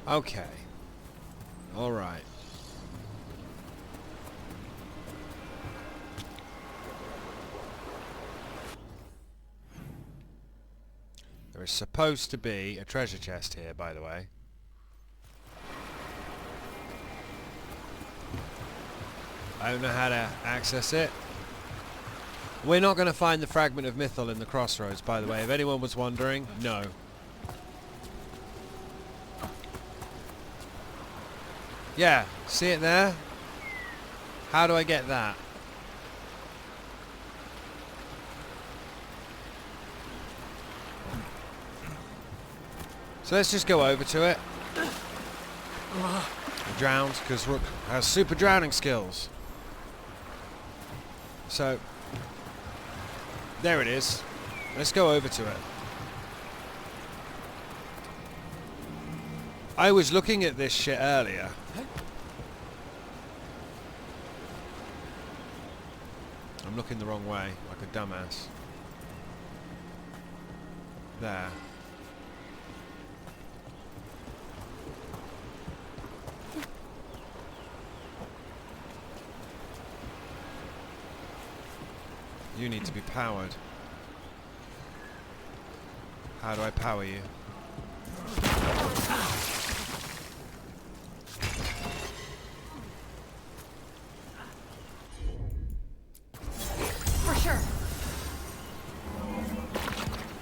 Okay. Alright. There is supposed to be a treasure chest here, by the way. I don't know how to access it. We're not going to find the fragment of Mythal in the crossroads, by the way. If anyone was wondering, no. Yeah, see it there? How do I get that? So let's just go over to it. Drowned, because Rook has super drowning skills. So, there it is. Let's go over to it. I was looking at this shit earlier. I'm looking the wrong way, like a dumbass. There. You need to be powered. How do I power you? For sure.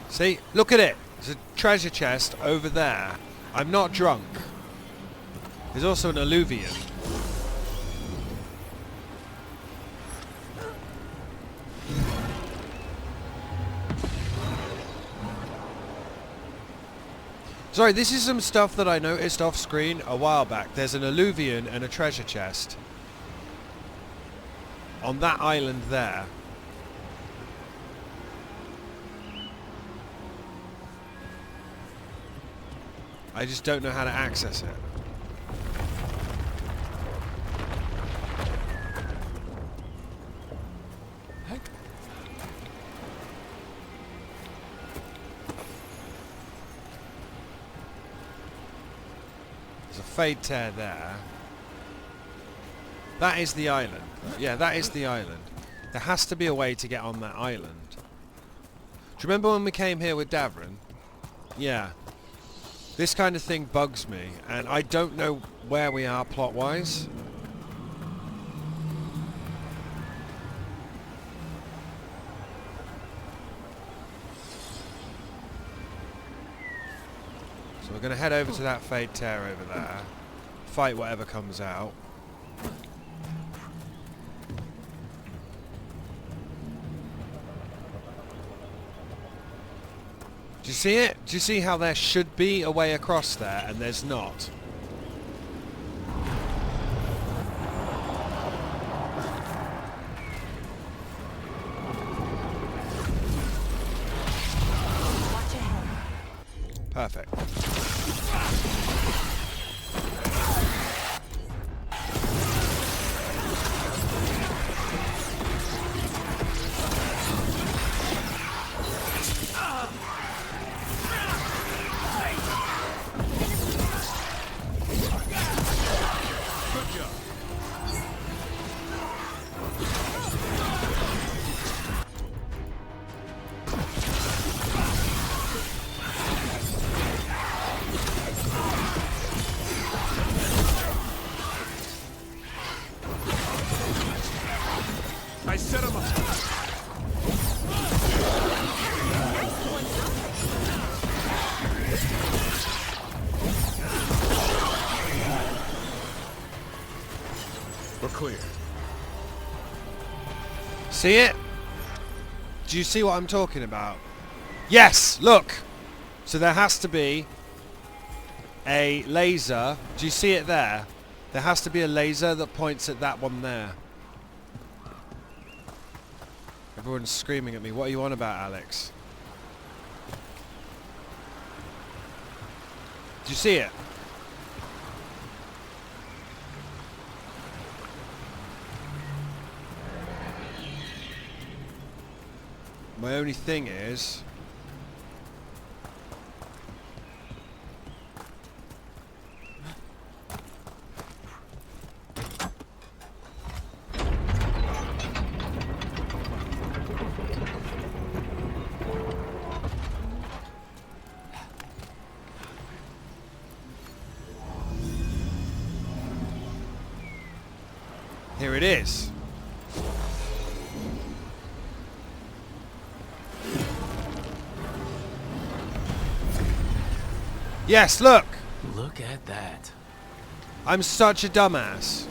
See? Look at it! There's a treasure chest over there. I'm not drunk. There's also an Eluvian. Sorry, this is some stuff that I noticed off screen a while back. There's an Eluvian and a treasure chest on that island there. I just don't know how to access it. Fade tear there. That is the island. Yeah, that is the island. There has to be a way to get on that island. Do you remember when we came here with Davrin? Yeah. This kind of thing bugs me, and I don't know where we are plot-wise. So we're going to head over to that Fade Tear over there. Fight whatever comes out. Do you see it? Do you see how there should be a way across there and there's not? Perfect. I set him up. We're clear. See it? Do you see what I'm talking about? Yes! Look! So there has to be a laser. Do you see it there? There has to be a laser that points at that one there. Everyone's screaming at me. What are you on about, Alex? Do you see it? My only thing is... Here it is. Yes, look! Look at that. I'm such a dumbass.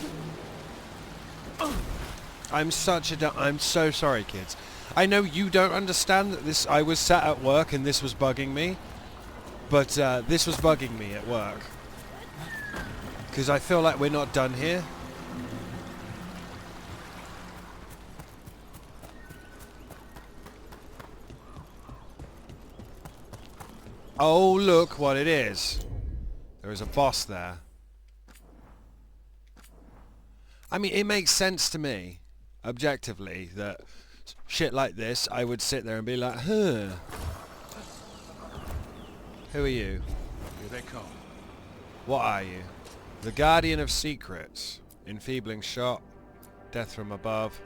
I'm so sorry, kids. I know you don't understand that this... I was sat at work and this was bugging me. But this was bugging me at work. Because I feel like we're not done here. Oh, look what it is. There is a boss there. I mean, it makes sense to me, objectively, that shit like this, I would sit there and be like, huh. Who are you? Here they come. What are you? The Guardian of Secrets. Enfeebling shot. Death from above.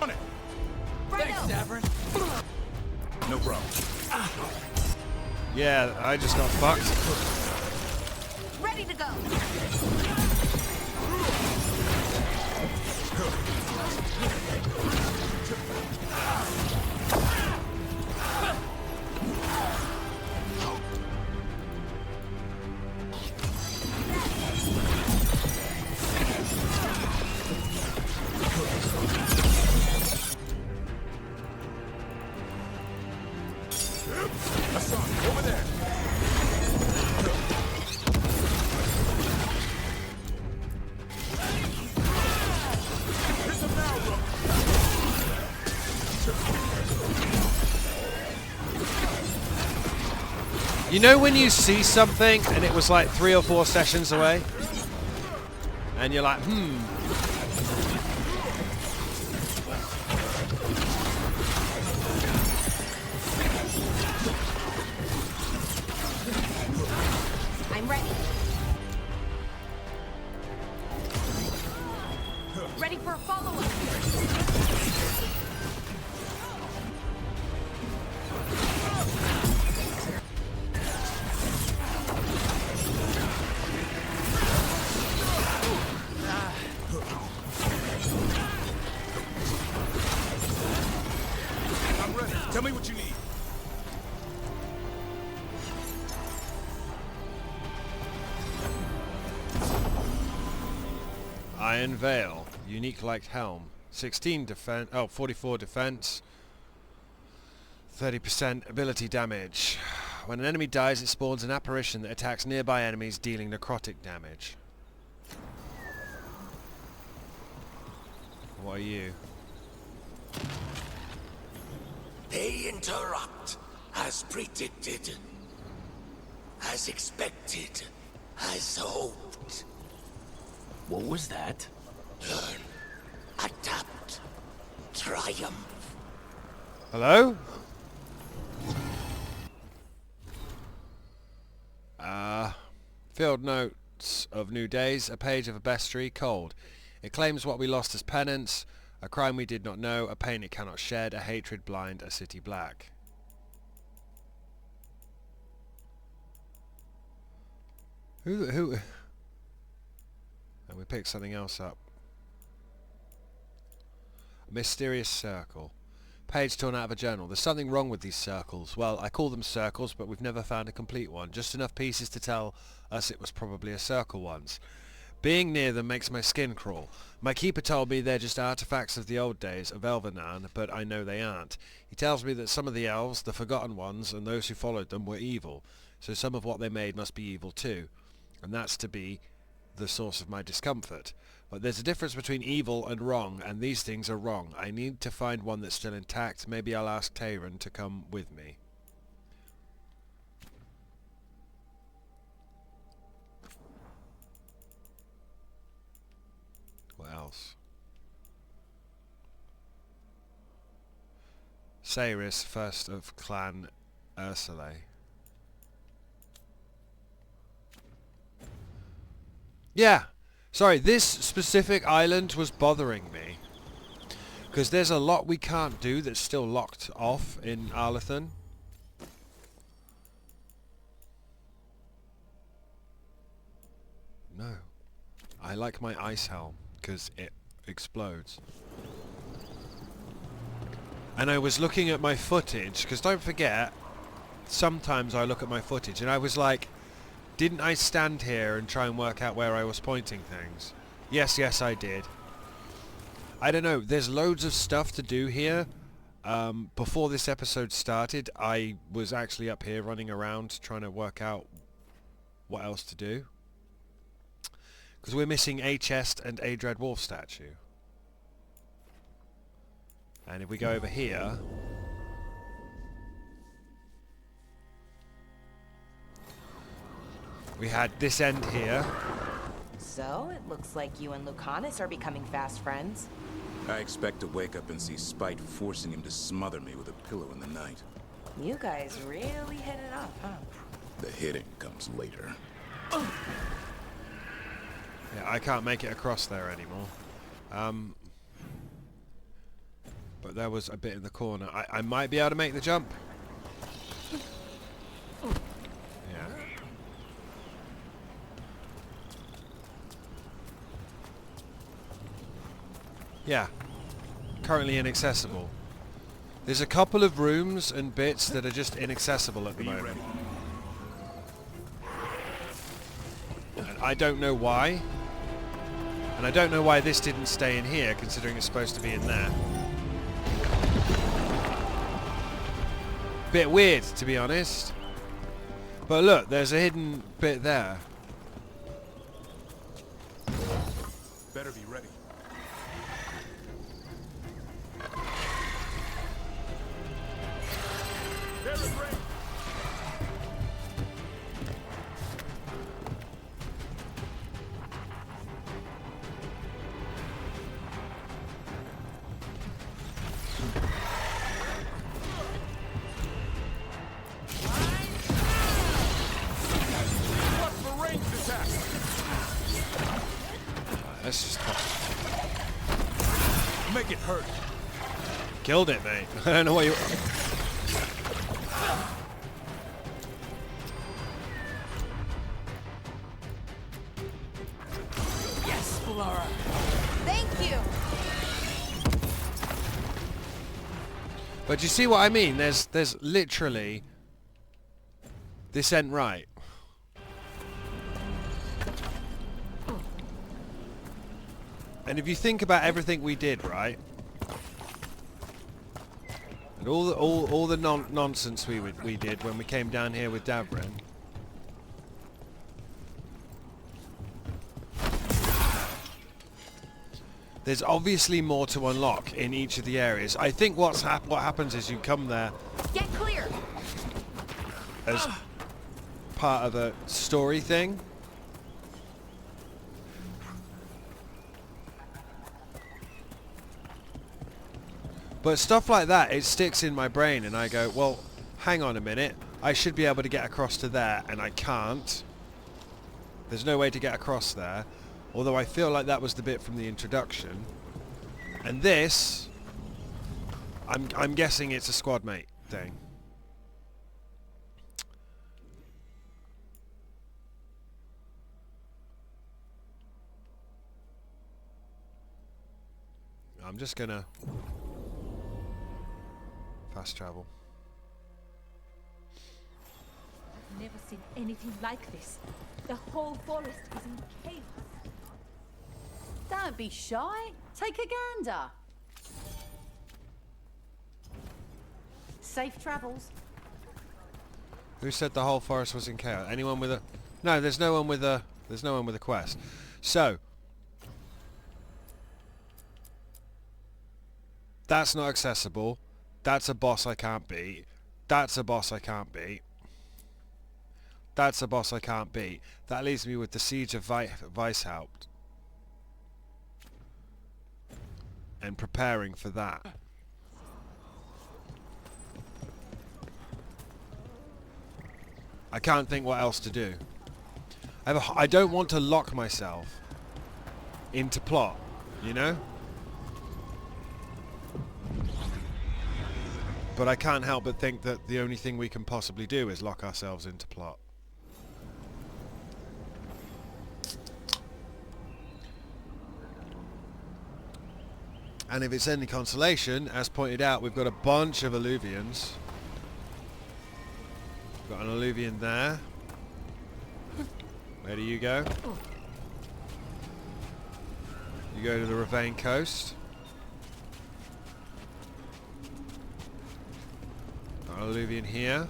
On it. Thanks, Davern. No problem. Yeah, I just got fucked. Ready to go. Hassan, over there. Hit them now, Rook. You know when you see something and it was like 3 or 4 sessions away? And you're like, I'm ready. Ready for a follow-up. I'm ready. Tell me what you need. Iron Veil. Unique like helm. 16 defense. Oh, 44 defense. 30% ability damage. When an enemy dies, it spawns an apparition that attacks nearby enemies, dealing necrotic damage. What are you? They interrupt, as predicted, as expected, as hoped. What was that? Learn, adapt, triumph. Hello? Field notes of new days, a page of a bestiary, cold. It claims what we lost as penance, a crime we did not know, a pain it cannot shed, a hatred blind, a city black. Who? And we picked something else up. A mysterious circle. Page torn out of a journal. There's something wrong with these circles. Well, I call them circles, but we've never found a complete one. Just enough pieces to tell us it was probably a circle once. Being near them makes my skin crawl. My keeper told me they're just artifacts of the old days of Elvenan, but I know they aren't. He tells me that some of the elves, the forgotten ones, and those who followed them were evil, so some of what they made must be evil too. And that's to be the source of my discomfort. But there's a difference between evil and wrong, and these things are wrong. I need to find one that's still intact. Maybe I'll ask Tayron to come with me. What else? Saeris, first of Clan Ursulae. Yeah! Sorry, this specific island was bothering me. Because there's a lot we can't do that's still locked off in Arlathan. No. I like my ice helm, because it explodes. And I was looking at my footage, because don't forget, sometimes I look at my footage, and I was like, didn't I stand here and try and work out where I was pointing things? Yes, I did. I don't know, there's loads of stuff to do here. Before this episode started, I was actually up here running around trying to work out what else to do. Because we're missing a chest and a Dread Wolf statue. And if we go over here... we had this end here. So, it looks like you and Lucanus are becoming fast friends. I expect to wake up and see Spite forcing him to smother me with a pillow in the night. You guys really hit it off, huh? The hitting comes later. Yeah, I can't make it across there anymore. But there was a bit in the corner. I might be able to make the jump. Yeah. Yeah. Currently inaccessible. There's a couple of rooms and bits that are just inaccessible at the moment. And I don't know why. And I don't know why this didn't stay in here, considering it's supposed to be in there. Bit weird, to be honest. But look, there's a hidden bit there. Better be ready. There's a break. Let's just Make it hurt. killed it, mate. I don't know what you... Yes, Laura. Thank you. But you see what I mean? There's literally... this ain't right. And if you think about everything we did, right? And all the nonsense we did when we came down here with Davrin. There's obviously more to unlock in each of the areas. I think what happens is you come there Get clear. as part of a story thing. But stuff like that, it sticks in my brain and I go, well, hang on a minute. I should be able to get across to there and I can't. There's no way to get across there. Although I feel like that was the bit from the introduction. And this, I'm guessing it's a squad mate thing. I'm just gonna fast travel. I've never seen anything like this. The whole forest is in chaos. Don't be shy. Take a gander. Safe travels. Who said the whole forest was in chaos? Anyone with a... No, there's no one with a... There's no one with a quest. So... that's not accessible. That's a boss I can't beat. That's a boss I can't beat. That's a boss I can't beat. That leaves me with the Siege of Weishaupt. and preparing for that. I can't think what else to do. I don't want to lock myself into plot, you know? But I can't help but think that the only thing we can possibly do is lock ourselves into plot. And if it's any consolation, as pointed out, we've got a bunch of Eluvians. Got an Eluvian there. Where do you go? You go to the Ravine coast. Got an Eluvian here.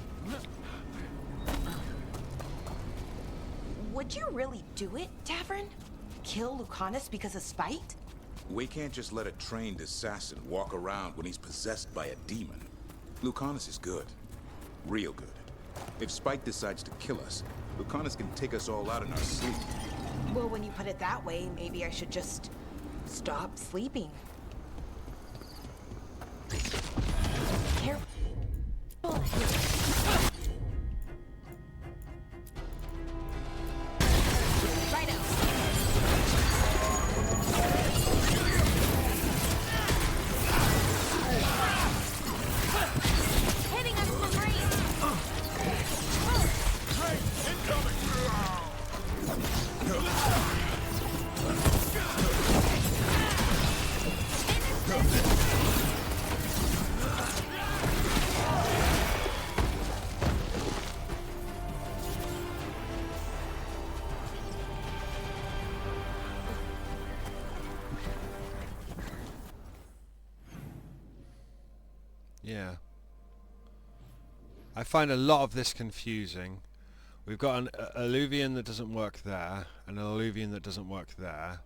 Would you really do it, Davrin? Kill Lucanus because of spite? We can't just let a trained assassin walk around when he's possessed by a demon. Lucanus is good. Real good. If Spike decides to kill us, Lucanus can take us all out in our sleep. Well, when you put it that way, maybe I should just stop sleeping. Careful. Yeah. I find a lot of this confusing. We've got an Eluvian that doesn't work there, and an Eluvian that doesn't work there,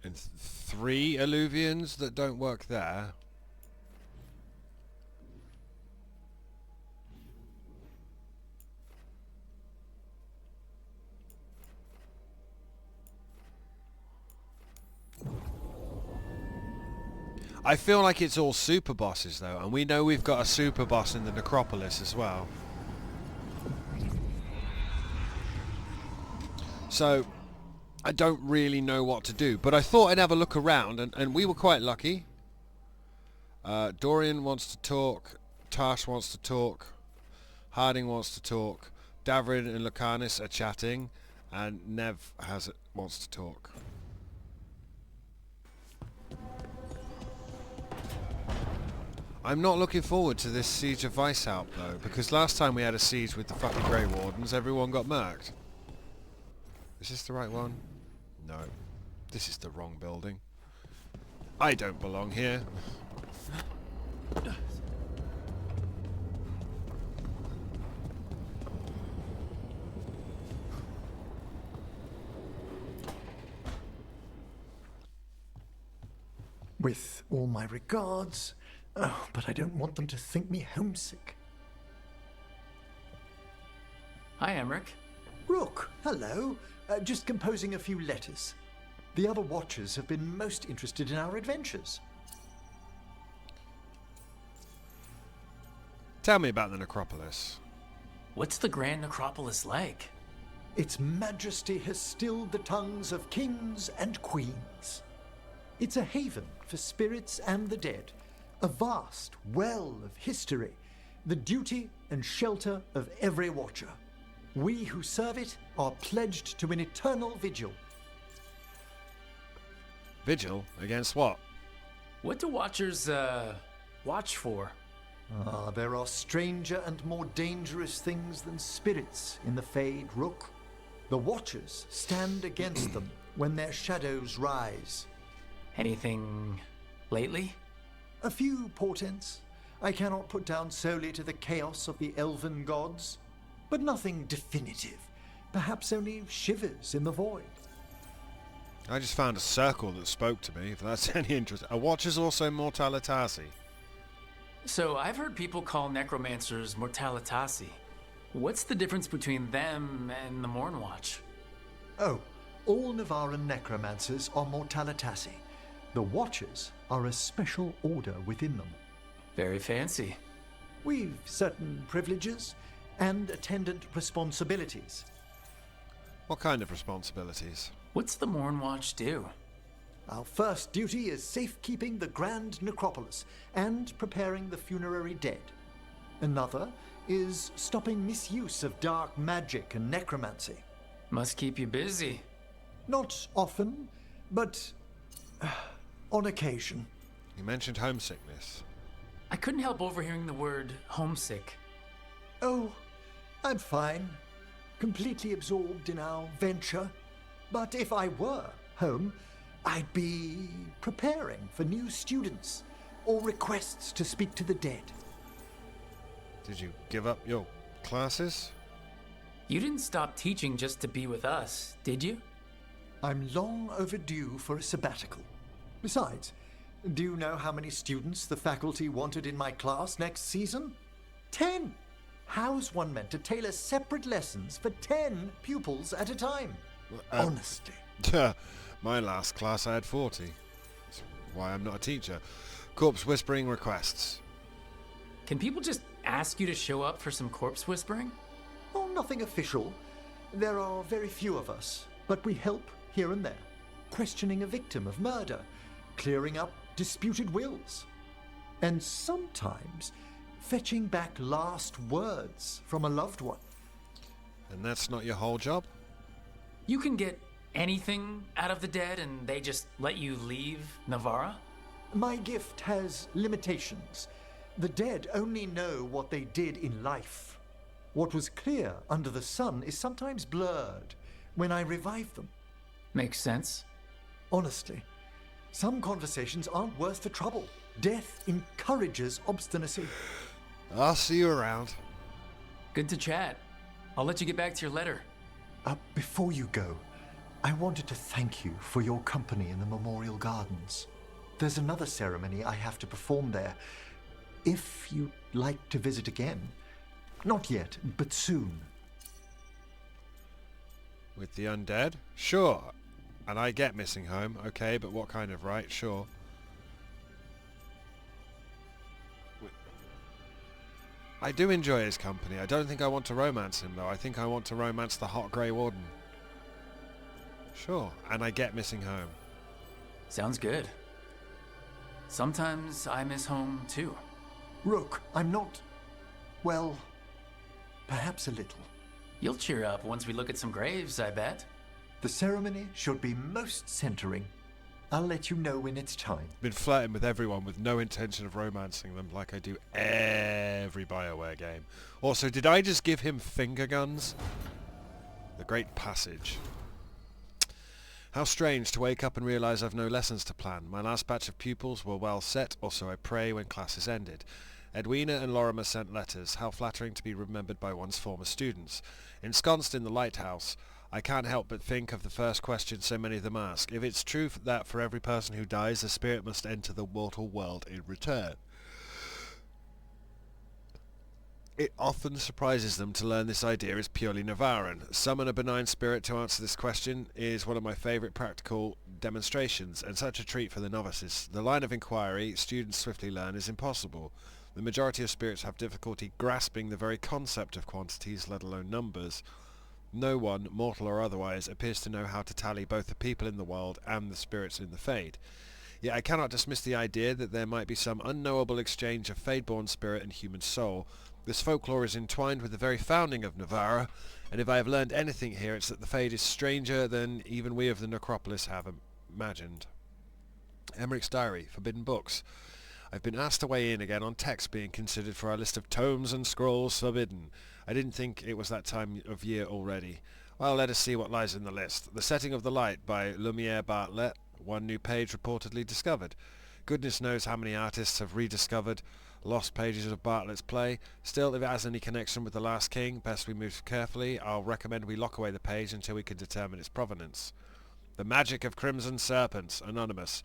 and 3 Eluvians that don't work there. I feel like it's all super bosses though, and we know we've got a super boss in the Necropolis as well. So I don't really know what to do, but I thought I'd have a look around, and we were quite lucky. Dorian wants to talk, Tash wants to talk, Harding wants to talk, Davrin and Lucanus are chatting, and Nev wants to talk. I'm not looking forward to this Siege of Weishaupt though, because last time we had a siege with the fucking Grey Wardens, everyone got murked. Is this the right one? No. This is the wrong building. I don't belong here. With all my regards. Oh, but I don't want them to think me homesick. Hi, Emmerich. Rook, hello. Just composing a few letters. The other Watchers have been most interested in our adventures. Tell me about the Necropolis. What's the Grand Necropolis like? Its majesty has stilled the tongues of kings and queens. It's a haven for spirits and the dead. A vast well of history, the duty and shelter of every Watcher. We who serve it are pledged to an eternal vigil. Vigil? Against what? What do Watchers, watch for? There are stranger and more dangerous things than spirits in the Fade, Rook. The Watchers stand against them when their shadows rise. Anything lately? A few portents I cannot put down solely to the chaos of the elven gods, but nothing definitive. Perhaps only shivers in the void. I just found a circle that spoke to me, if that's any interest. Are Watchers also Mortalitasi? So I've heard people call necromancers Mortalitasi. What's the difference between them and the Mornwatch? Oh, all Navaran necromancers are Mortalitasi. The Watchers are a special order within them. Very fancy. We've certain privileges and attendant responsibilities. What kind of responsibilities? What's the Morn Watch do? Our first duty is safekeeping the Grand Necropolis and preparing the funerary dead. Another is stopping misuse of dark magic and necromancy. Must keep you busy. Not often, but on occasion. You mentioned homesickness. I couldn't help overhearing the word homesick. Oh, I'm fine. Completely absorbed in our venture. But if I were home, I'd be preparing for new students or requests to speak to the dead. Did you give up your classes? You didn't stop teaching just to be with us, did you? I'm long overdue for a sabbatical. Besides, do you know how many students the faculty wanted in my class next season? 10! How's one meant to tailor separate lessons for 10 pupils at a time? Honestly. My last class I had 40. That's why I'm not a teacher. Corpse whispering requests. Can people just ask you to show up for some corpse whispering? Oh, nothing official. There are very few of us, but we help here and there. Questioning a victim of murder, clearing up disputed wills, and sometimes fetching back last words from a loved one. And that's not your whole job? You can get anything out of the dead and they just let you leave Navarra? My gift has limitations. The dead only know what they did in life. What was clear under the sun is sometimes blurred when I revive them. Makes sense. Honestly, some conversations aren't worth the trouble. Death encourages obstinacy. I'll see you around. Good to chat. I'll let you get back to your letter. Before you go, I wanted to thank you for your company in the Memorial Gardens. There's another ceremony I have to perform there. If you'd like to visit again. Not yet, but soon. With the undead? Sure. And I get missing home, okay, but what kind of right? Sure. I do enjoy his company. I don't think I want to romance him, though. I think I want to romance the hot grey warden. Sure, and I get missing home. Sounds good. Sometimes I miss home, too. Rook, I'm not... well, perhaps a little. You'll cheer up once we look at some graves, I bet. The ceremony should be most centering. I'll let you know when it's time. Been flirting with everyone with no intention of romancing them like I do every BioWare game. Also, did I just give him finger guns? The Great Passage. How strange to wake up and realise I've no lessons to plan. My last batch of pupils were well set, or so I pray when classes ended. Edwina and Lorimer sent letters. How flattering to be remembered by one's former students. Ensconced in the lighthouse, I can't help but think of the first question so many of them ask. If it's true that for every person who dies, the spirit must enter the mortal world in return. It often surprises them to learn this idea is purely Navaran. Summon a benign spirit to answer this question is one of my favourite practical demonstrations, and such a treat for the novices. The line of inquiry students swiftly learn is impossible. The majority of spirits have difficulty grasping the very concept of quantities, let alone numbers. No one, mortal or otherwise, appears to know how to tally both the people in the world and the spirits in the Fade. Yet I cannot dismiss the idea that there might be some unknowable exchange of Fade-born spirit and human soul. This folklore is entwined with the very founding of Navarra, and if I have learned anything here, it's that the Fade is stranger than even we of the Necropolis have imagined. Emmerich's Diary, Forbidden Books. I've been asked to weigh in again on texts being considered for our list of tomes and scrolls forbidden. I didn't think it was that time of year already. Well, let us see what lies in the list. The Setting of the Light by Lumiere Bartlett. One new page reportedly discovered. Goodness knows how many artists have rediscovered lost pages of Bartlett's play. Still, if it has any connection with The Last King, best we move carefully. I'll recommend we lock away the page until we can determine its provenance. The Magic of Crimson Serpents, Anonymous.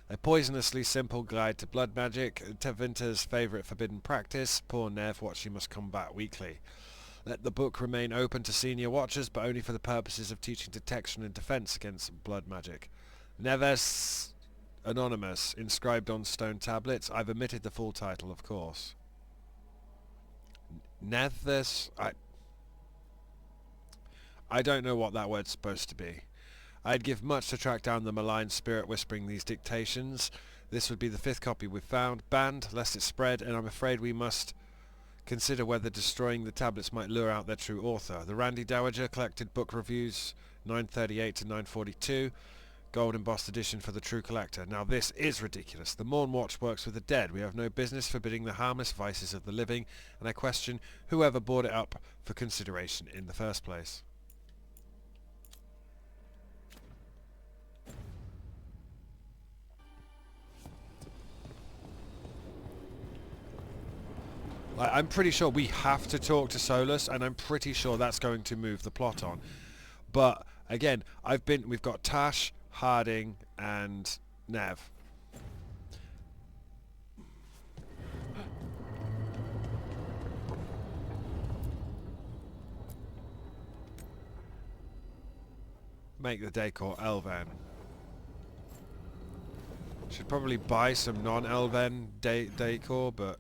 A poisonously simple guide to blood magic, Tevinter's favourite forbidden practice. Poor Nev, what she must combat weekly. Let the book remain open to senior watchers, but only for the purposes of teaching detection and defence against blood magic. Neves Anonymous, inscribed on stone tablets. I've omitted the full title, of course. Nethus, I don't know what that word's supposed to be. I'd give much to track down the malign spirit whispering these dictations. This would be the 5th copy we've found. Banned, lest it spread, and I'm afraid we must consider whether destroying the tablets might lure out their true author. The Randy Dowager collected book reviews 938 to 942. Gold embossed edition for the true collector. Now this is ridiculous. The Morn Watch works with the dead. We have no business forbidding the harmless vices of the living, and I question whoever bought it up for consideration in the first place. I'm pretty sure we have to talk to Solas, and I'm pretty sure that's going to move the plot on. But again, we've got Tash, Harding, and Nev. Make the decor elven. Should probably buy some non-elven decor, but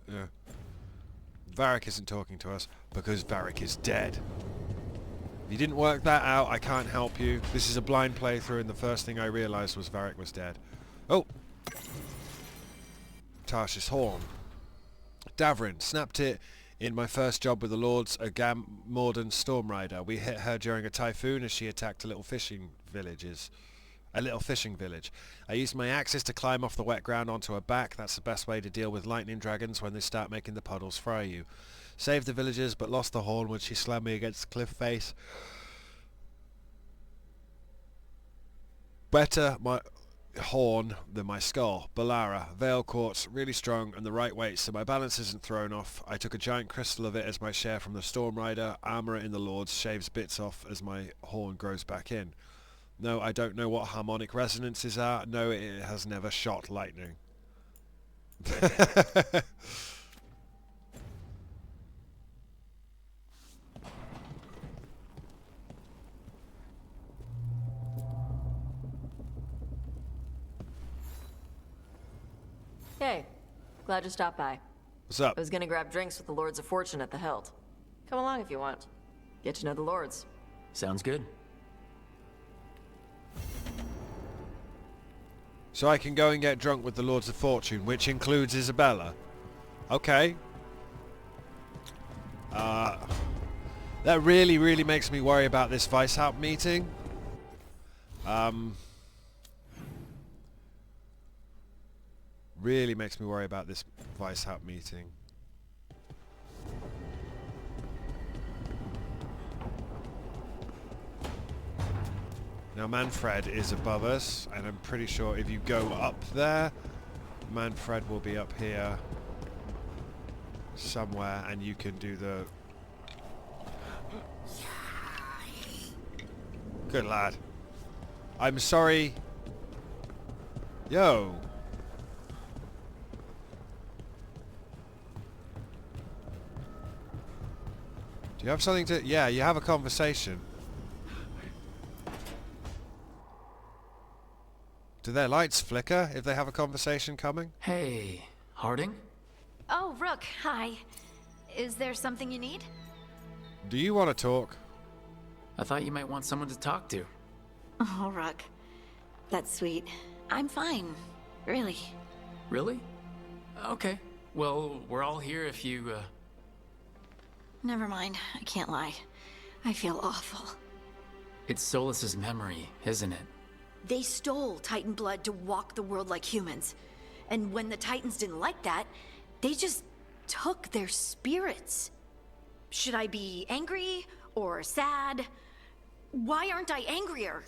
Varric isn't talking to us because Varric is dead. If you didn't work that out, I can't help you. This is a blind playthrough, and the first thing I realised was Varric was dead. Oh! Tarsh's horn. Davrin snapped it in my first job with the Lords, a Morden storm rider. We hit her during a typhoon as she attacked a little fishing village. I used my axes to climb off the wet ground onto her back. That's the best way to deal with lightning dragons when they start making the puddles fry you. Saved the villagers, but lost the horn when she slammed me against the cliff face. Better my horn than my skull. Balara, Veil Quartz, really strong and the right weight so my balance isn't thrown off. I took a giant crystal of it as my share from the Storm Rider. Armor in the Lords shaves bits off as my horn grows back in. No, I don't know what harmonic resonances are. No, it has never shot lightning. Hey, glad you stopped by. What's up? I was gonna grab drinks with the Lords of Fortune at the Hilt. Come along if you want. Get to know the Lords. Sounds good. So I can go and get drunk with the Lords of Fortune, which includes Isabella. Okay. That really makes me worry about this Weishaupt meeting. Really makes me worry about this Weishaupt meeting. Now Manfred is above us, and I'm pretty sure if you go up there, Manfred will be up here somewhere, and you can do the... Good lad. I'm sorry. Yo. Do you have something to... Yeah, you have a conversation. Do their lights flicker if they have a conversation coming? Hey, Harding? Oh, Rook, hi. Is there something you need? Do you want to talk? I thought you might want someone to talk to. Oh, Rook. That's sweet. I'm fine. Really. Really? Okay. Well, we're all here if you, Never mind. I can't lie. I feel awful. It's Solas's memory, isn't it? They stole Titan blood to walk the world like humans. And when the Titans didn't like that, they just took their spirits. Should I be angry or sad? Why aren't I angrier?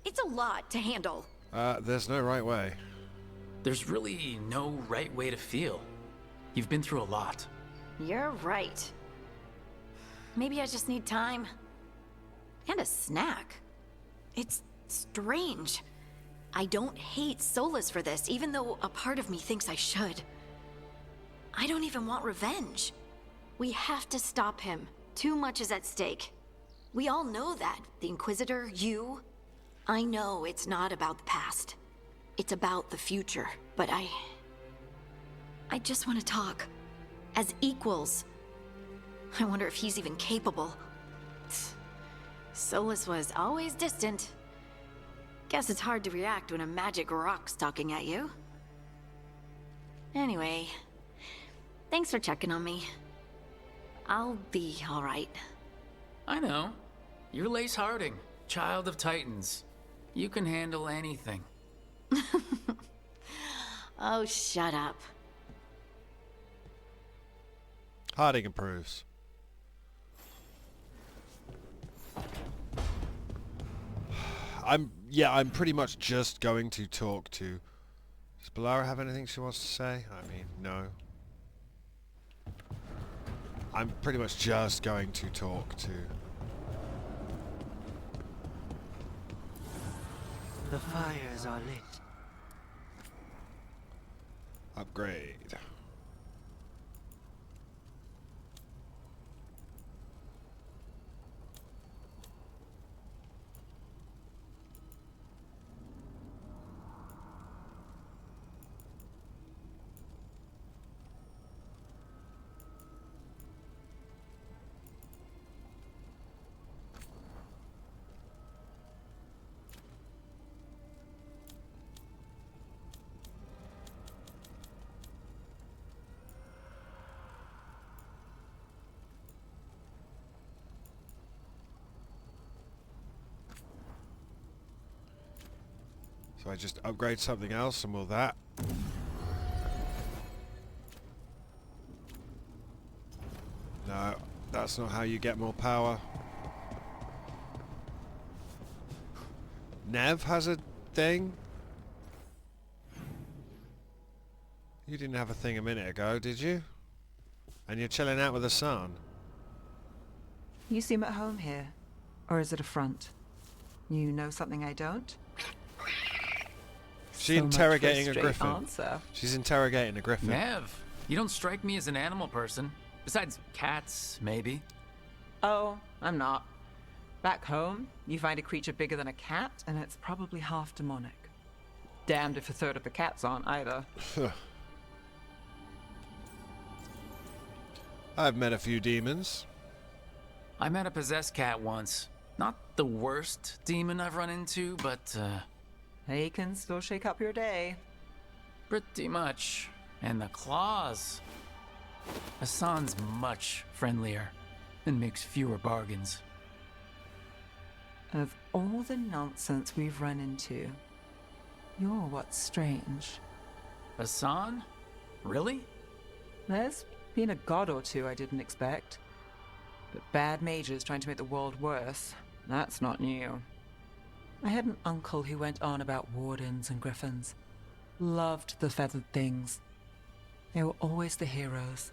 It's a lot to handle. There's no right way. There's really no right way to feel. You've been through a lot. You're right. Maybe I just need time. And a snack. It's strange. I don't hate Solas for this, even though a part of me thinks I should. I don't even want revenge. We have to stop him. Too much is at stake. We all know that. The Inquisitor, you. I know it's not about the past. It's about the future, but I just want to talk. As equals. I wonder if he's even capable. Solas was always distant. Guess it's hard to react when a magic rock's talking at you. Anyway, thanks for checking on me. I'll be alright. I know. You're Lace Harding, child of Titans. You can handle anything. Oh, shut up. Harding approves. I'm pretty much just going to talk to... Does Balara have anything she wants to say? I mean, no. I'm pretty much just going to talk to... The fires are lit. Upgrade. So I just upgrade something else and will that? No, that's not how you get more power. Nev has a thing? You didn't have a thing a minute ago, did you? And you're chilling out with the sun. You seem at home here. Or is it a front? You know something I don't? She's interrogating a griffin. Answer. She's interrogating a griffin. Nev, you don't strike me as an animal person. Besides cats, maybe. Oh, I'm not. Back home, you find a creature bigger than a cat, and it's probably half demonic. Damned if a third of the cats aren't either. I've met a few demons. I met a possessed cat once. Not the worst demon I've run into, but, They can still shake up your day. pretty much. And the claws. Hassan's much friendlier and makes fewer bargains. Of all the nonsense we've run into, you're what's strange. Hassan? Really? There's been a god or two I didn't expect. But bad mages trying to make the world worse, that's not new. I had an uncle who went on about wardens and griffins. Loved the feathered things. They were always the heroes.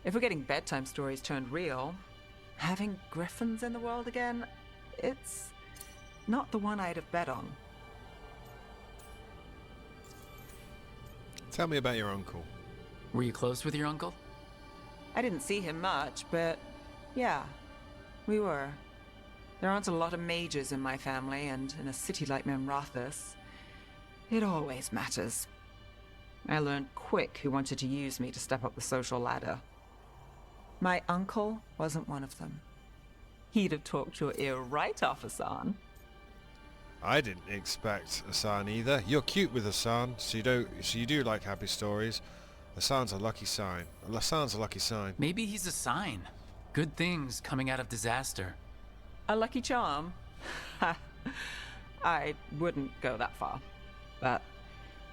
If we're getting bedtime stories turned real, having griffins in the world again, it's not the one I'd have bet on. Tell me about your uncle. Were you close with your uncle? I didn't see him much, but yeah, we were. There aren't a lot of mages in my family, and in a city like Memrathis, it always matters. I learned quick who wanted to use me to step up the social ladder. My uncle wasn't one of them. He'd have talked your ear right off, Hassan. I didn't expect Hassan either. You're cute with Hassan, so you do like happy stories. Hassan's a lucky sign. Hassan's a lucky sign. Maybe he's a sign. Good things coming out of disaster. A lucky charm? I wouldn't go that far. But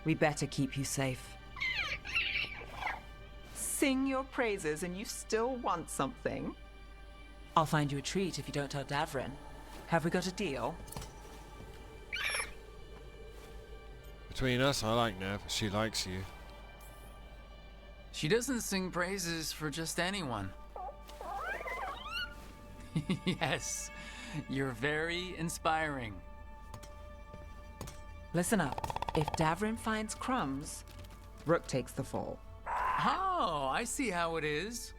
we better keep you safe. Sing your praises and you still want something? I'll find you a treat if you don't tell Davrin. Have we got a deal? Between us, I like Nev. She likes you. She doesn't sing praises for just anyone. Yes, you're very inspiring. Listen up. If Davrin finds crumbs, Rook takes the fall. Oh, I see how it is.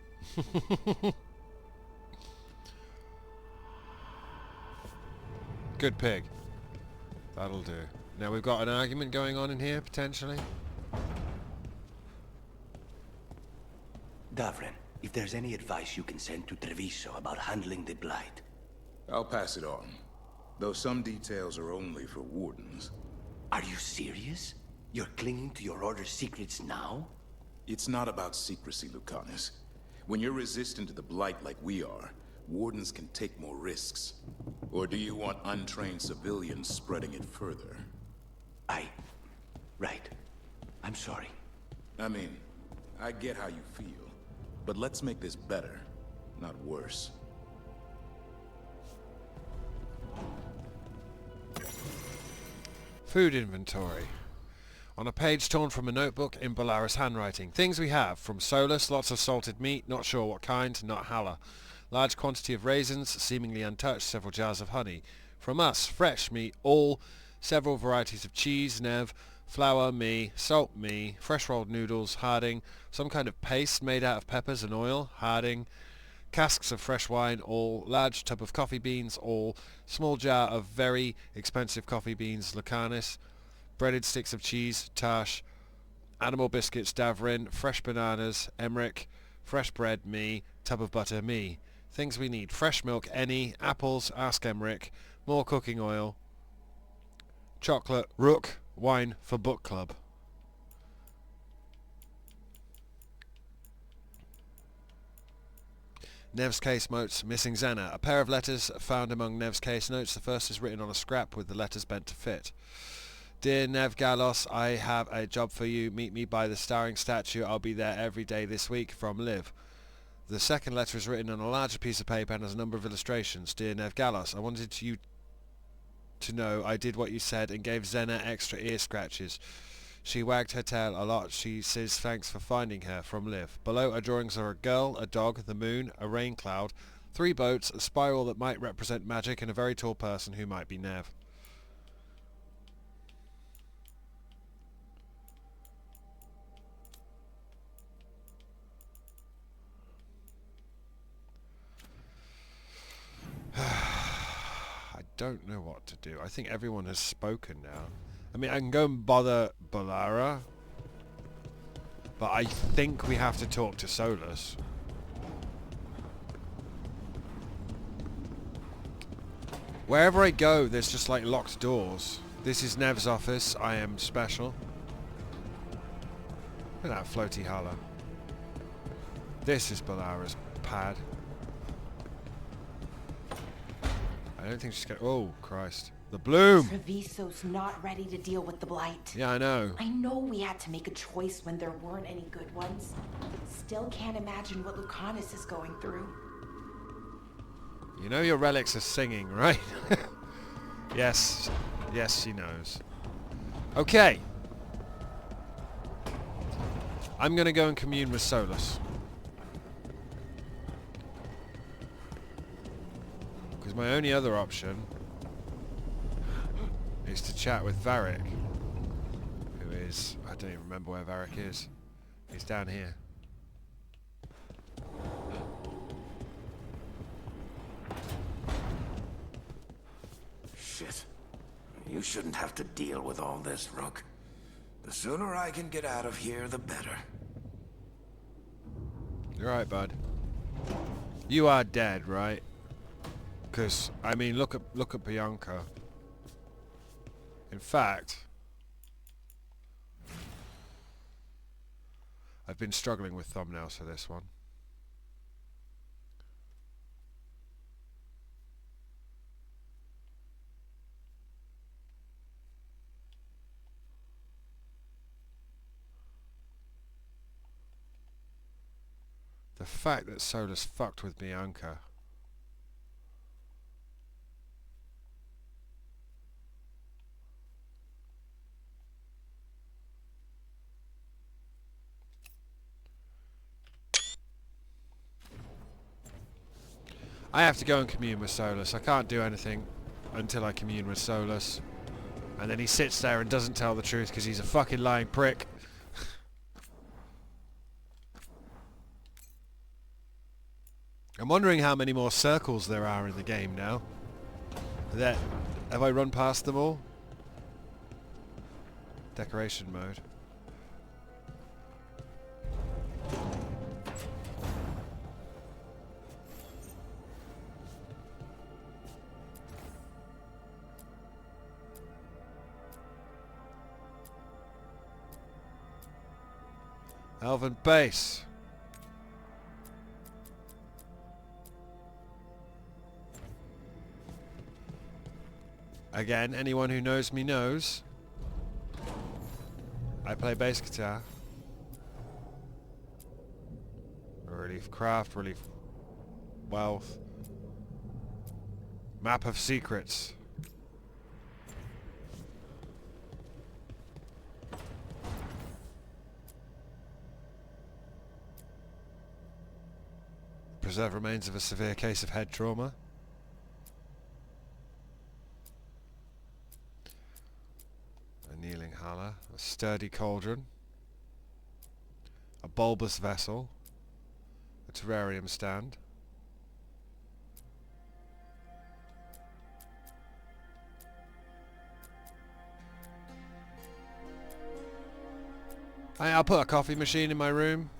Good pig. That'll do. Now we've got an argument going on in here, potentially. Davren, if there's any advice you can send to Treviso about handling the Blight. I'll pass it on. Though some details are only for wardens. Are you serious? You're clinging to your order's secrets now? It's not about secrecy, Lucanus. When you're resistant to the Blight like we are, wardens can take more risks. Or do you want untrained civilians spreading it further? Right. I'm sorry. I mean, I get how you feel. But let's make this better, not worse. Food inventory. On a page torn from a notebook in Bolaris handwriting. Things we have. From Solas, lots of salted meat, not sure what kind, not halal. Large quantity of raisins, seemingly untouched, several jars of honey. From us, fresh meat, all, several varieties of cheese, nev, flour, me, salt, me, fresh rolled noodles, harding, some kind of paste made out of peppers and oil, harding, casks of fresh wine, all, large tub of coffee beans, all, small jar of very expensive coffee beans, Lucanus, breaded sticks of cheese, Tash, animal biscuits, Davrin, fresh bananas, Emmerich, fresh bread, me, tub of butter, me. Things we need, fresh milk, any, apples, ask Emmerich, more cooking oil, chocolate, Rook, wine for book club. Nev's case notes, missing Xena. A pair of letters found among Nev's case notes. The first is written on a scrap with the letters bent to fit. Dear Nev Galos, I have a job for you. Meet me by the starring statue. I'll be there every day this week. From Liv. The second letter is written on a larger piece of paper and has a number of illustrations. Dear Nev Galos, I wanted you to know I did what you said and gave Xena extra ear scratches. She wagged her tail a lot. She says thanks for finding her. From Liv. Below are drawings of a girl, a dog, the moon, a rain cloud, 3 boats, a spiral that might represent magic, and a very tall person who might be Nev. I don't know what to do. I think everyone has spoken now. I mean, I can go and bother Bolara, but I think we have to talk to Solas. Wherever I go, there's just like locked doors. This is Nev's office. I am special. Look at that floaty holler. This is Bolara's pad. I don't think she's gonna... Oh, Christ. The bloom! Treviso's not ready to deal with the Blight. Yeah, I know. I know we had to make a choice when there weren't any good ones. Still can't imagine what Lucanus is going through. You know your relics are singing, right? Yes. Yes, she knows. Okay. I'm gonna go and commune with Solas. Because my only other option is to chat with Varric, who is... I don't even remember where Varric is. He's down here. Shit. You shouldn't have to deal with all this, Rook. The sooner I can get out of here, the better. You're right, bud. You are dead, right? Because, I mean, look at Bianca. In fact, I've been struggling with thumbnails for this one. The fact that Solas fucked with Bianca. I have to go and commune with Solas. I can't do anything until I commune with Solas. And then he sits there and doesn't tell the truth because he's a fucking lying prick. I'm wondering how many more circles there are in the game now. Have I run past them all? Decoration mode. Elven base. Again, anyone who knows me knows I play bass guitar. Relief craft, relief wealth. Map of secrets. Preserve remains of a severe case of head trauma. A kneeling hallow, a sturdy cauldron, a bulbous vessel, a terrarium stand. I'll put a coffee machine in my room.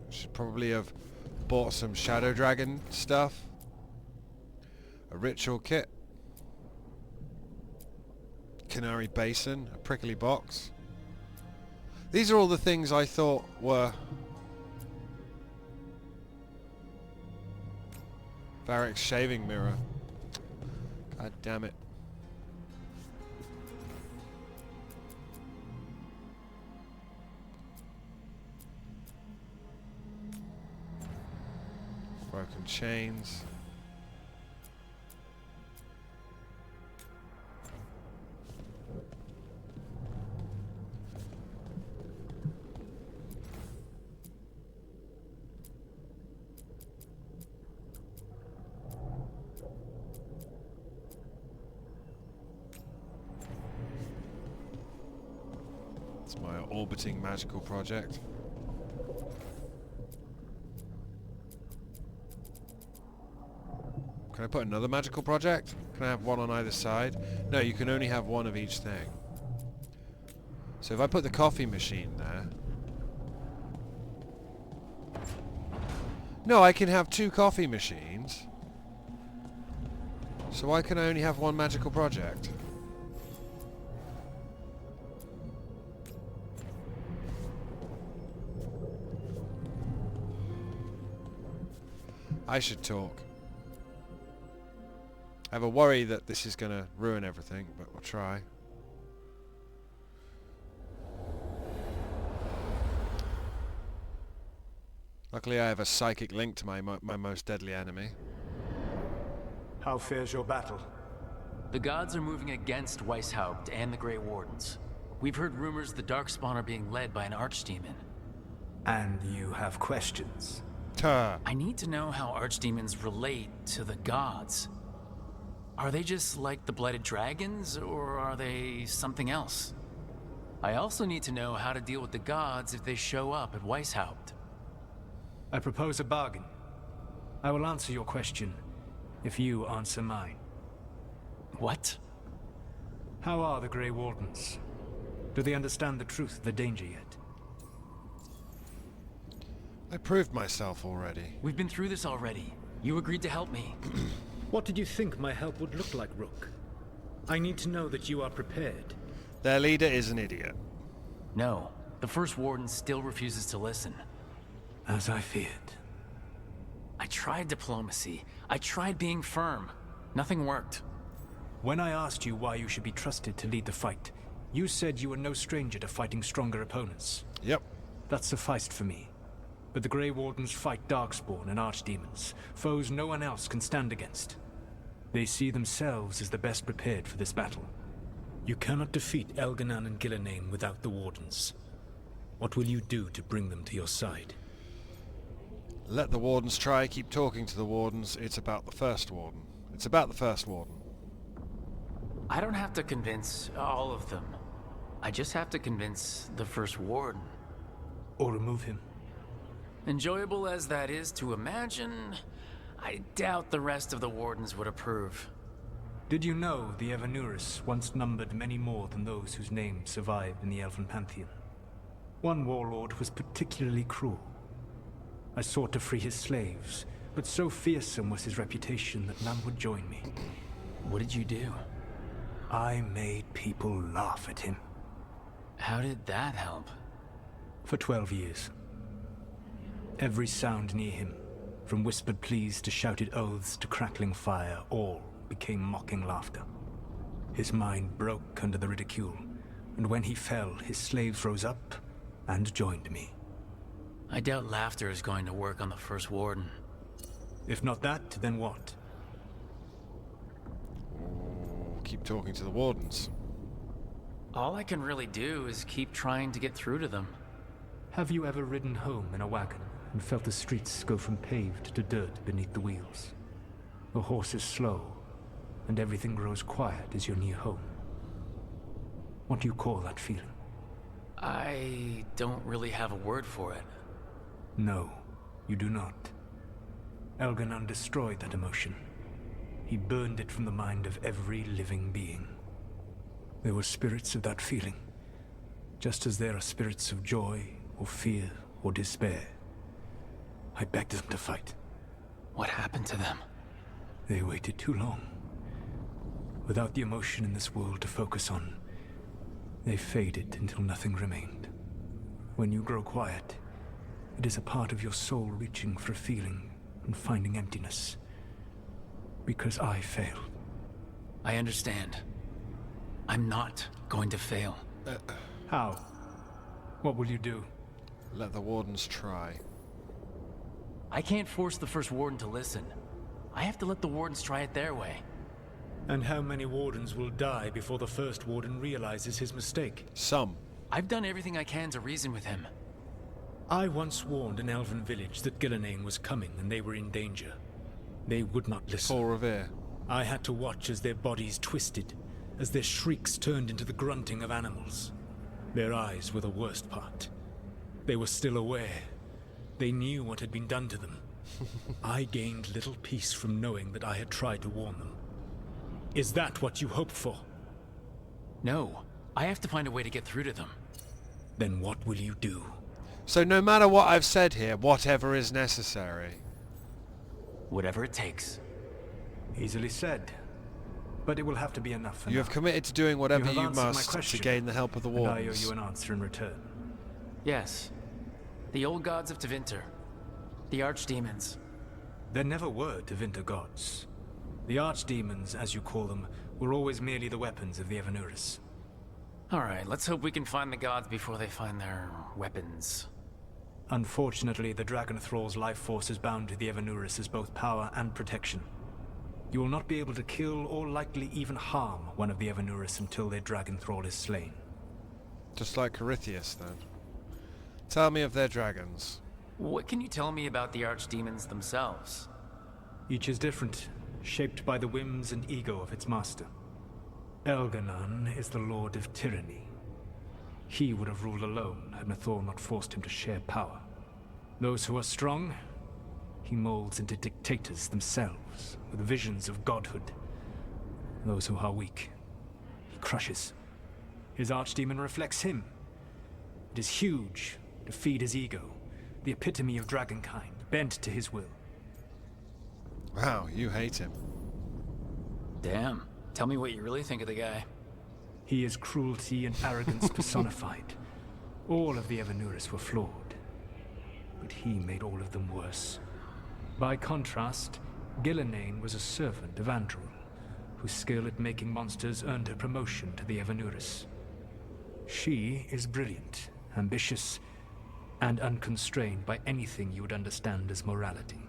Should probably have bought some Shadow Dragon stuff. A ritual kit. Canary basin, a prickly box. These are all the things I thought were Varric's shaving mirror. God damn it. Broken chains. It's my orbiting magical project. Can I put another magical project? Can I have one on either side? No, you can only have one of each thing. So if I put the coffee machine there... No, I can have two coffee machines. So why can I only have one magical project? I should talk. I have a worry that this is going to ruin everything, but we'll try. Luckily I have a psychic link to my most deadly enemy. How fares your battle? The gods are moving against Weishaupt and the Grey Wardens. We've heard rumors the Darkspawn are being led by an archdemon. And you have questions? I need to know how archdemons relate to the gods. Are they just like the Blighted Dragons, or are they something else? I also need to know how to deal with the gods if they show up at Weishaupt. I propose a bargain. I will answer your question if you answer mine. What? How are the Grey Wardens? Do they understand the truth of the danger yet? I proved myself already. We've been through this already. You agreed to help me. What did you think my help would look like, Rook? I need to know that you are prepared. Their leader is an idiot. No, the First Warden still refuses to listen. As I feared. I tried diplomacy. I tried being firm. Nothing worked. When I asked you why you should be trusted to lead the fight, you said you were no stranger to fighting stronger opponents. Yep. That sufficed for me. But the Grey Wardens fight Darkspawn and Archdemons, foes no one else can stand against. They see themselves as the best prepared for this battle. You cannot defeat Elganan and Gillename without the Wardens. What will you do to bring them to your side? Let the Wardens try, keep talking to the Wardens. It's about the First Warden. It's about the First Warden. I don't have to convince all of them. I just have to convince the First Warden. Or remove him. Enjoyable as that is to imagine, I doubt the rest of the Wardens would approve. Did you know the Evanurus once numbered many more than those whose names survive in the Elven Pantheon? One warlord was particularly cruel. I sought to free his slaves, but so fearsome was his reputation that none would join me. What did you do? I made people laugh at him. How did that help? For 12 years. Every sound near him, from whispered pleas to shouted oaths to crackling fire, all became mocking laughter. His mind broke under the ridicule, and when he fell, his slaves rose up and joined me. I doubt laughter is going to work on the First Warden. If not that, then what? Keep talking to the Wardens. All I can really do is keep trying to get through to them. Have you ever ridden home in a wagon and felt the streets go from paved to dirt beneath the wheels? The horse is slow, and everything grows quiet as you're near home. What do you call that feeling? I don't really have a word for it. No, you do not. Elganon destroyed that emotion. He burned it from the mind of every living being. There were spirits of that feeling, just as there are spirits of joy, or fear, or despair. I begged them to fight. What happened to them? They waited too long. Without the emotion in this world to focus on, they faded until nothing remained. When you grow quiet, it is a part of your soul reaching for a feeling and finding emptiness. Because I failed. I understand. I'm not going to fail. How? What will you do? Let the Wardens try. I can't force the First Warden to listen. I have to let the Wardens try it their way. And how many Wardens will die before the First Warden realizes his mistake? Some. I've done everything I can to reason with him. I once warned an elven village that Gillenane was coming and they were in danger. They would not listen. Paul Revere. I had to watch as their bodies twisted, as their shrieks turned into the grunting of animals. Their eyes were the worst part. They were still aware. They knew what had been done to them. I gained little peace from knowing that I had tried to warn them. Is that what you hope for? No. I have to find a way to get through to them. Then what will you do? So no matter what I've said here, whatever is necessary. Whatever it takes. Easily said. But it will have to be enough for You now. have committed to doing whatever You you have answered my must to question, gain the help of the and I owe Wardens. you an answer in return. Yes. The old gods of Tevinter. The archdemons. There never were Tevinter gods. The archdemons, as you call them, were always merely the weapons of the Evanurus. Alright, let's hope we can find the gods before they find their weapons. Unfortunately, the Dragon Thrall's life force is bound to the Evanurus as both power and protection. You will not be able to kill or likely even harm one of the Evanurus until their Dragon Thrall is slain. Just like Corythius, then. Tell me of their dragons. What can you tell me about the archdemons themselves? Each is different, shaped by the whims and ego of its master. Elganon is the Lord of Tyranny. He would have ruled alone had Nathor not forced him to share power. Those who are strong, he molds into dictators themselves, with visions of godhood. Those who are weak, he crushes. His archdemon reflects him. It is huge, to feed his ego, the epitome of dragonkind, bent to his will. Wow, you hate him. Damn. Tell me what you really think of the guy. He is cruelty and arrogance personified. All of the Evanurus were flawed, but he made all of them worse. By contrast, Gillenane was a servant of Andrul, whose skill at making monsters earned her promotion to the Evanurus. She is brilliant, ambitious, and unconstrained by anything you would understand as morality.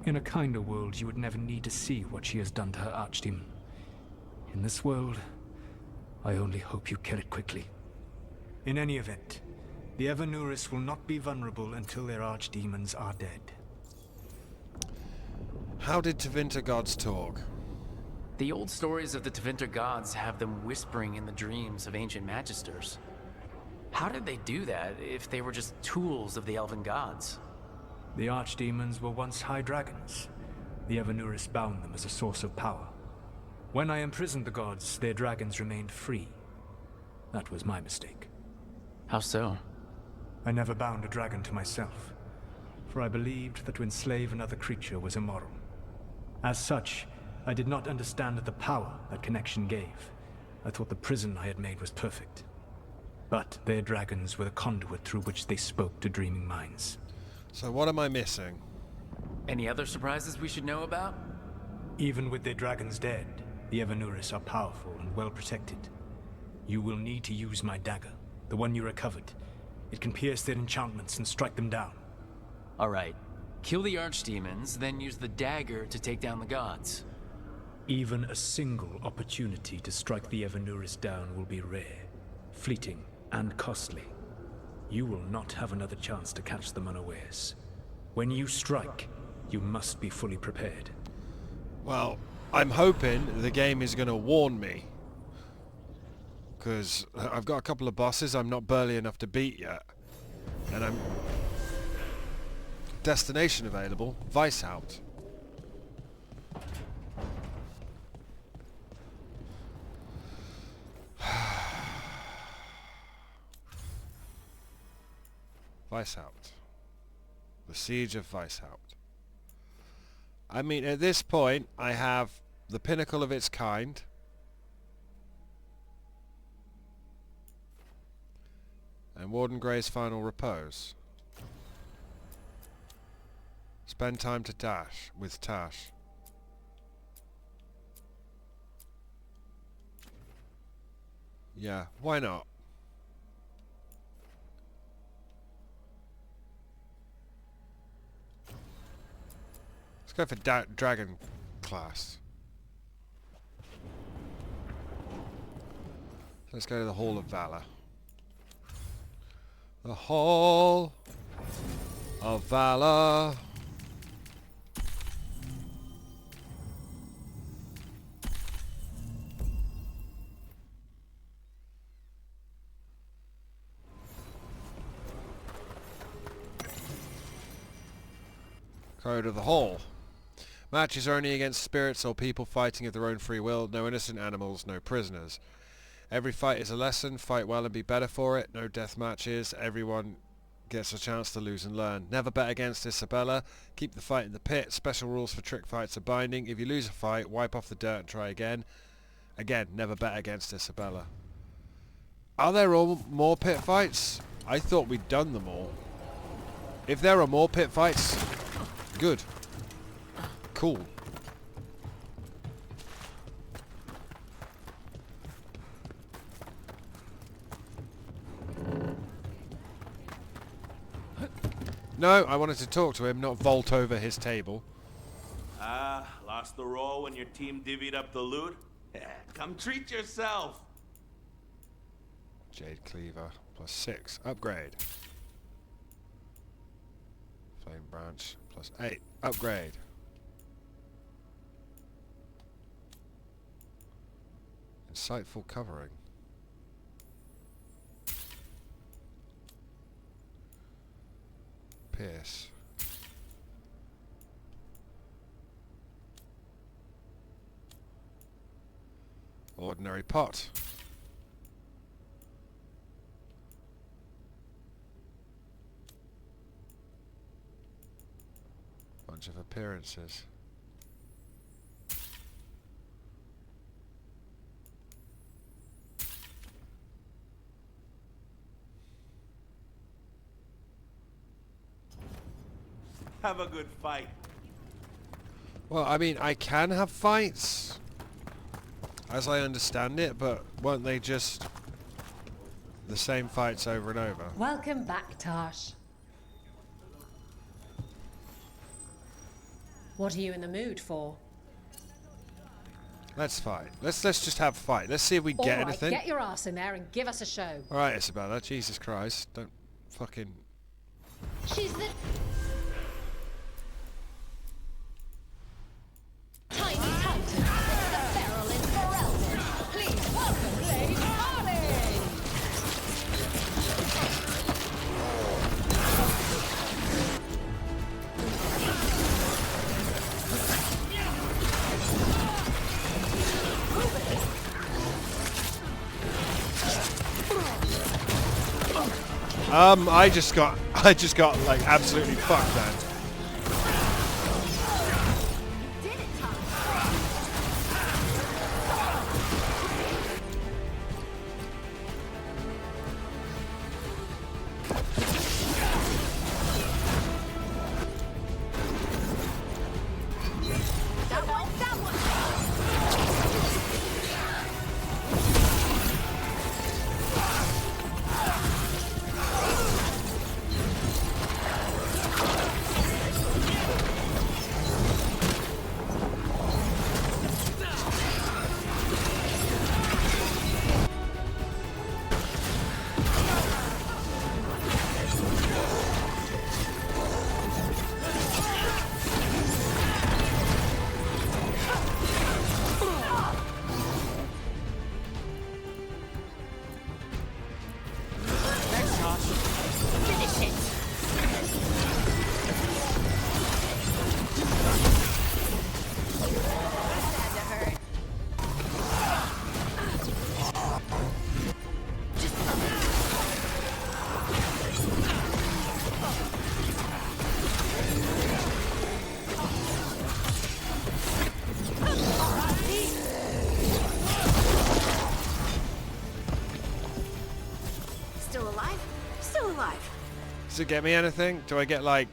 In a kinder world, you would never need to see what she has done to her archdemon. In this world, I only hope you kill it quickly. In any event, the Evanurus will not be vulnerable until their archdemons are dead. How did Tevinter gods talk? The old stories of the Tevinter gods have them whispering in the dreams of ancient magisters. How did they do that if they were just tools of the elven gods? The archdemons were once high dragons. The Evanuris bound them as a source of power. When I imprisoned the gods, their dragons remained free. That was my mistake. How so? I never bound a dragon to myself, for I believed that to enslave another creature was immoral. As such, I did not understand the power that connection gave. I thought the prison I had made was perfect. But their dragons were the conduit through which they spoke to dreaming minds. So what am I missing? Any other surprises we should know about? Even with their dragons dead, the Evanuris are powerful and well protected. You will need to use my dagger, the one you recovered. It can pierce their enchantments and strike them down. Alright. Kill the archdemons, then use the dagger to take down the gods. Even a single opportunity to strike the Evanuris down will be rare, fleeting, and costly. You will not have another chance to catch them unawares. When you strike, you must be fully prepared. Well, I'm hoping the game is going to warn me. Because I've got a couple of bosses I'm not burly enough to beat yet. And I'm... Destination available, Weishaupt. Weishaupt. The Siege of Weishaupt. I mean, at this point, I have the pinnacle of its kind. And Warden Grey's final repose. Spend time to dash with Tash. Yeah, why not? Let's go for Dragon class. Let's go to the Hall of Valor. The Hall of Valor. Code of the Hall. Matches are only against spirits or people fighting of their own free will. No innocent animals, no prisoners. Every fight is a lesson. Fight well and be better for it. No death matches. Everyone gets a chance to lose and learn. Never bet against Isabella. Keep the fight in the pit. Special rules for trick fights are binding. If you lose a fight, wipe off the dirt and try again. Again, never bet against Isabella. Are there all more pit fights? I thought we'd done them all. If there are more pit fights, good. Cool. No, I wanted to talk to him, not vault over his table. Lost the roll when your team divvied up the loot? Come treat yourself! Jade Cleaver, +6. Upgrade. Flame Branch, +8. Upgrade. Insightful Covering. Pierce. Ordinary Pot. Bunch of appearances. Have a good fight. Well, I mean, I can have fights, as I understand it, but weren't they just the same fights over and over? Welcome back, Tash. What are you in the mood for? Let's fight. Let's just have a fight. Let's see if we get anything. Get your ass in there and give us a show. All right, Isabella. Jesus Christ, don't fucking. She's the tiny titan, the I just got like absolutely fucked then. Does it get me anything? Do I get like...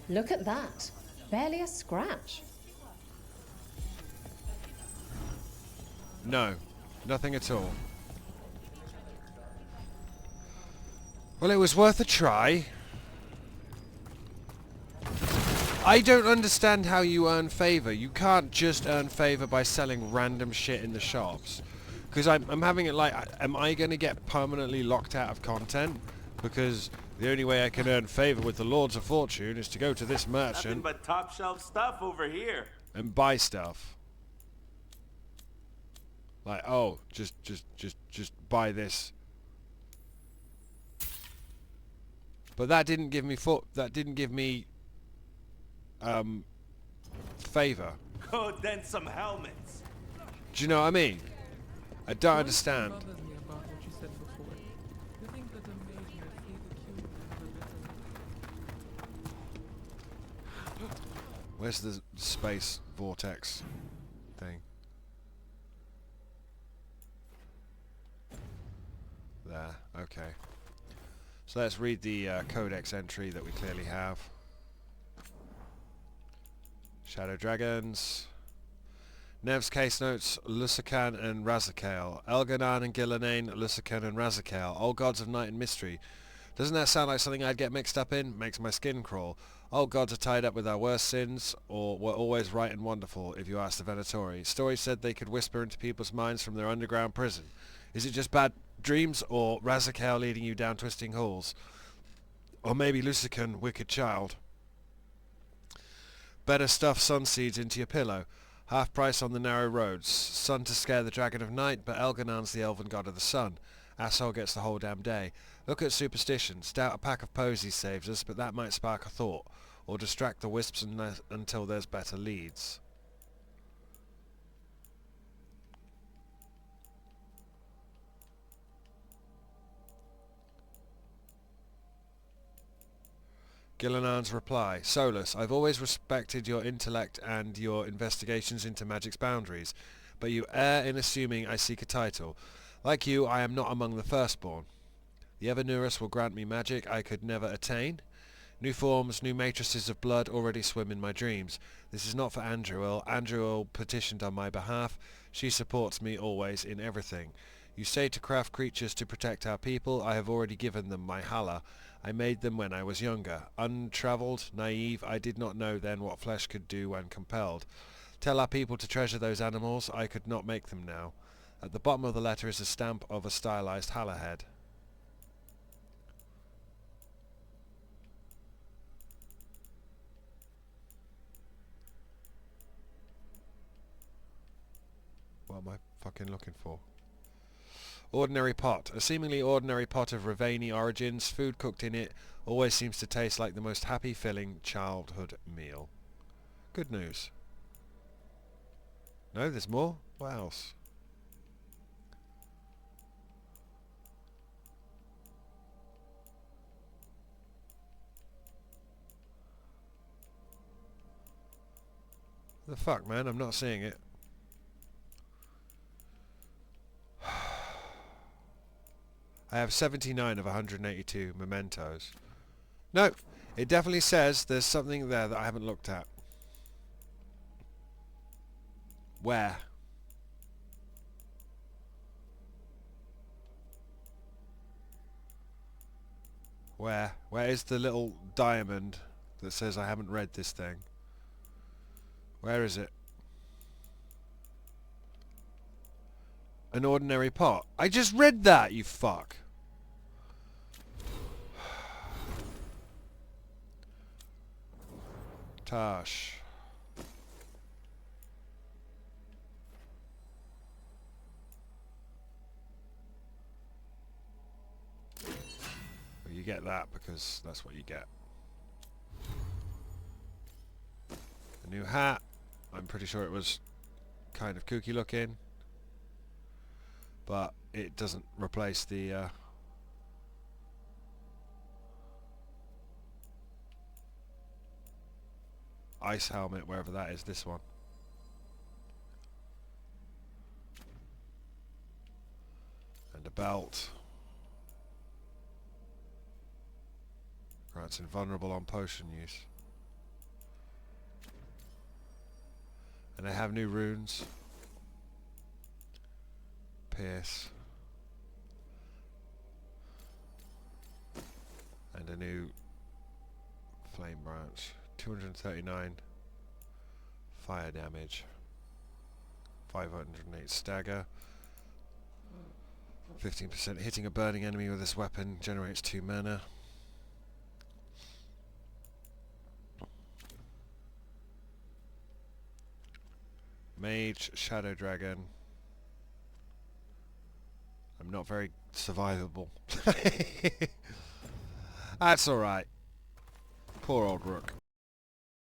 Look at that. Barely a scratch. No. Nothing at all. Well, it was worth a try. I don't understand how you earn favor. You can't just earn favor by selling random shit in the shops. Because I'm having it like, am I going to get permanently locked out of content? Because the only way I can earn favor with the Lords of Fortune is to go to this merchant. Nothing but top shelf stuff over here. And buy stuff. Like, oh, just buy this. But that didn't give me favor. Go dent some helmets. Do you know what I mean? I don't understand. Where's the space vortex thing? There, okay. So let's read the codex entry that we clearly have. Shadow Dragons. Nev's case notes, Lusican and Razakael. Elganan and Gillanane, Lusican and Razakael. All gods of night and mystery. Doesn't that sound like something I'd get mixed up in? Makes my skin crawl. All gods are tied up with our worst sins, or were always right and wonderful, if you ask the Venatori. Stories said they could whisper into people's minds from their underground prison. Is it just bad dreams, or Razakael leading you down twisting halls? Or maybe Lusican, wicked child? Better stuff sun seeds into your pillow. Half price on the narrow roads. Sun to scare the dragon of night, but Elganan's the elven god of the sun. Asshole gets the whole damn day. Look at superstitions. Doubt a pack of posies saves us, but that might spark a thought. Or distract the wisps until there's better leads. Gillanan's reply. Solas, I've always respected your intellect and your investigations into magic's boundaries, but you err in assuming I seek a title. Like you, I am not among the firstborn. The Evanurus will grant me magic I could never attain. New forms, new matrices of blood already swim in my dreams. This is not for Andruil. Andruil petitioned on my behalf. She supports me always in everything. You say to craft creatures to protect our people. I have already given them my Hala. I made them when I was younger. Untravelled, naive, I did not know then what flesh could do when compelled. Tell our people to treasure those animals. I could not make them now. At the bottom of the letter is a stamp of a stylized Hala head. What am I fucking looking for? Ordinary pot. A seemingly ordinary pot of Ravani origins. Food cooked in it always seems to taste like the most happy, filling childhood meal. Good news. No, there's more? What else? The fuck, man? I'm not seeing it. I have 79 of 182 mementos. No, it definitely says there's something there that I haven't looked at. Where? Where? Where is the little diamond that says I haven't read this thing? Where is it? An ordinary pot. I just read that, you fuck. Tosh. Well, you get that because that's what you get. A new hat. I'm pretty sure it was kind of kooky looking, but it doesn't replace the ice helmet, wherever that is, this one. And a belt. Grants invulnerable on potion use. And I have new runes. Pierce. And a new flame branch. 239 fire damage. 508 stagger. 15% hitting a burning enemy with this weapon generates 2 mana. Mage, Shadow Dragon. I'm not very survivable. That's alright. Poor old Rook.